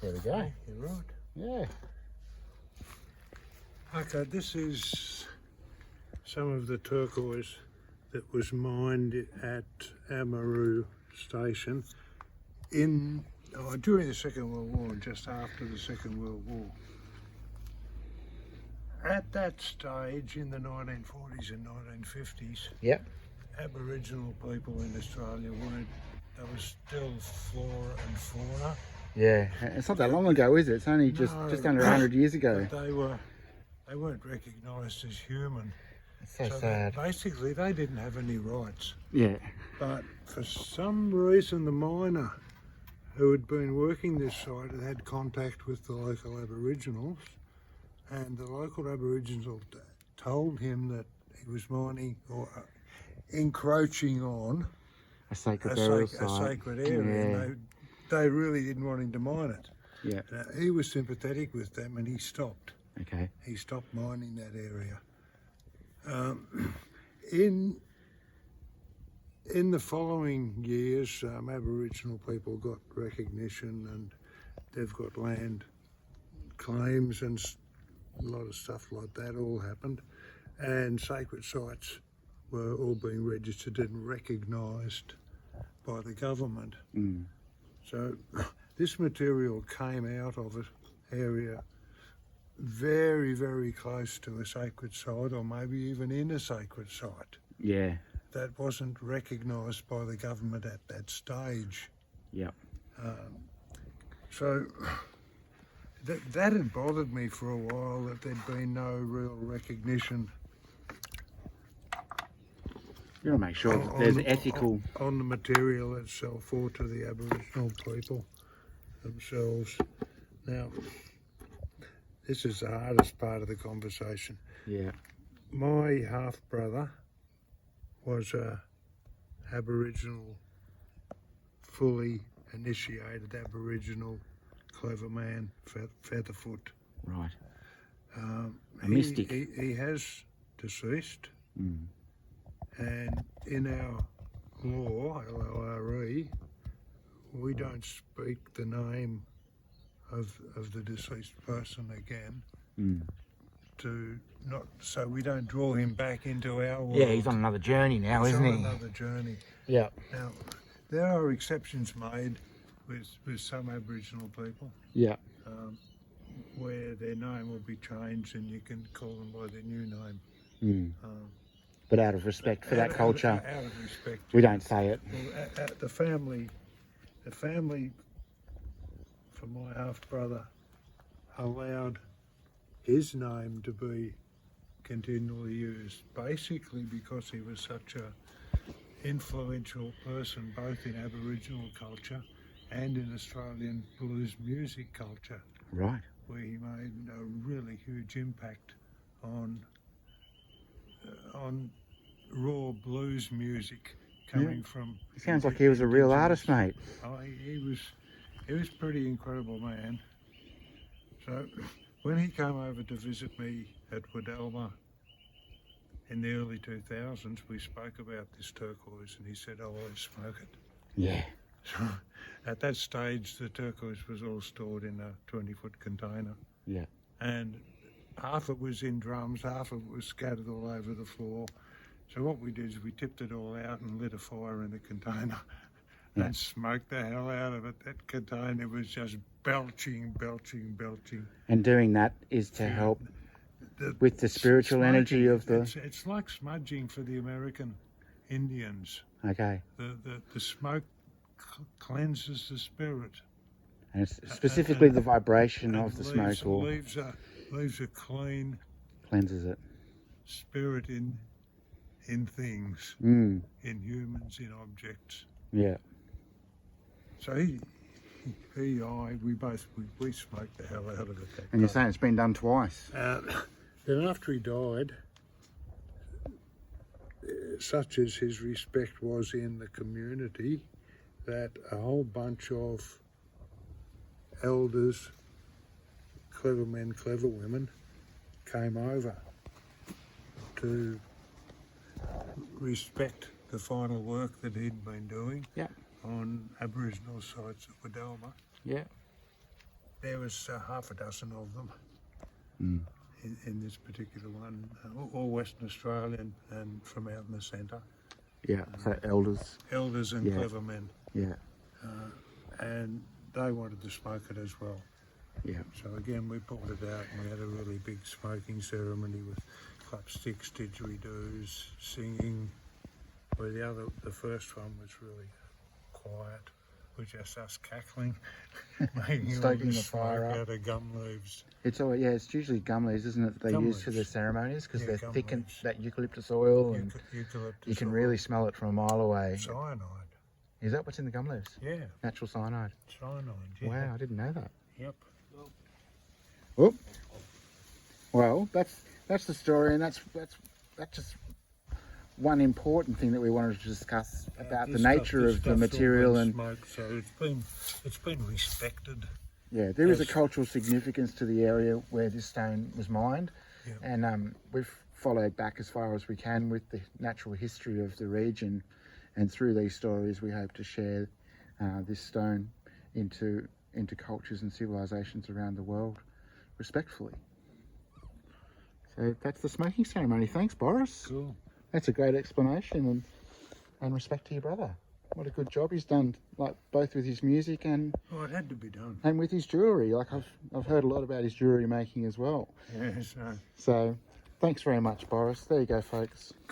There we go. You're right. Yeah. Okay, this is some of the turquoise that was mined at Amaru Station during the Second World War and just after the Second World War. At that stage in the 1940s and 1950s, Yep. Aboriginal people in Australia there was still flora and fauna. Yeah. It's not that long ago, is it? It's only just under 100 years ago. But they weren't recognised as human. It's so sad. Basically, they didn't have any rights. Yeah. But for some reason, the miner who had been working this site had contact with the local Aboriginals, and the local Aboriginals told him that he was mining or encroaching on A sacred burial site. a sacred area. Yeah. And they really didn't want him to mine it. Yeah. He was sympathetic with them, and he stopped. Okay. He stopped mining that area. In the following years, Aboriginal people got recognition, and they've got land claims and a lot of stuff like that all happened, and sacred sites were all being registered and recognised by the government. Mm. So this material came out of an area very, very close to a sacred site, or maybe even in a sacred site. Yeah. That wasn't recognised by the government at that stage. Yep. So that had bothered me for a while, that there'd been no real recognition. You want to make sure that there's ethical... On the material itself, or to the Aboriginal people themselves. Now, this is the hardest part of the conversation. Yeah. My half-brother was a Aboriginal, fully initiated Aboriginal clever man, Featherfoot. Right. A mystic. He has deceased, Mm. and in our law, LORE, we don't speak the name of the deceased person again. Mm. So we don't draw him back into our world. Yeah, he's on another journey now, He's isn't on he? another journey. Yeah. Now, there are exceptions made with some Aboriginal people, Yeah. where their name will be changed and you can call them by their new name. Mm. But out of respect for that culture, Out of respect. we don't say it. Well, the family for my half-brother allowed his name to be continually used, basically because he was such a influential person both in Aboriginal culture and in Australian blues music culture, Right. where he made a really huge impact on raw blues music coming from... It sounds like he was a real artist, mate. Oh, he was pretty incredible man. So when he came over to visit me at Wadelma in the early 2000s, we spoke about this turquoise, and he said, "Oh, I'll smoke it." Yeah. So at that stage, the turquoise was all stored in a 20-foot container, Yeah. and half it was in drums, half of it was scattered all over the floor. So what we did is we tipped it all out and lit a fire in the container and smoked the hell out of it. That container was just belching. And doing that is to help with the spiritual energy of the... It's like smudging for the American Indians. Okay. The smoke cleanses the spirit. And it's specifically the vibration of the leaves, smoke or leaves a clean cleanses it. spirit in things, Mm. in humans, in objects. Yeah. So we smoked the hell out of it. And you're saying it's been done twice? Then after he died, such as his respect was in the community, that a whole bunch of elders, clever men, clever women, came over to respect the final work that he'd been doing Yeah. on Aboriginal sites at Wadelma. Yeah. there was half a dozen of them in this particular one, all Western Australian and from out in the centre. Yeah, so elders. Elders and Yeah. clever men. Yeah, And they wanted to smoke it as well. yeah. So again, we pulled it out and we had a really big smoking ceremony with clapsticks, didgeridoos, singing. Where the first one was really quiet, with just us cackling, making Stoking all the fire smoke up. out of gum leaves. It's all, yeah, it's usually gum leaves, isn't it, that they Gum use for the leaves. ceremonies, because Yeah, they're gum thick and leaves. that eucalyptus oil, and Eucalyptus you can oil. really smell it from a mile away. Cyanide. Is that what's in the gum leaves? Yeah, Natural cyanide. cyanide. Yeah. Wow, I didn't know that. Yep. Oh, well, that's the story, and that's just one important thing that we wanted to discuss about the nature of the material. And smoke, so it's been respected. yeah, there is a Yes. cultural significance to the area where this stone was mined, Yeah. and we've followed back as far as we can with the natural history of the region, and through these stories we hope to share this stone into cultures and civilizations around the world respectfully. So that's the smoking ceremony. Thanks, Boris. Cool. That's a great explanation, and respect to your brother. What a good job he's done, like both with his music and Well, it had to be done. with his jewellery. Like I've heard a lot about his jewellery making as well. Yeah, so So thanks very much, Boris. There you go, folks.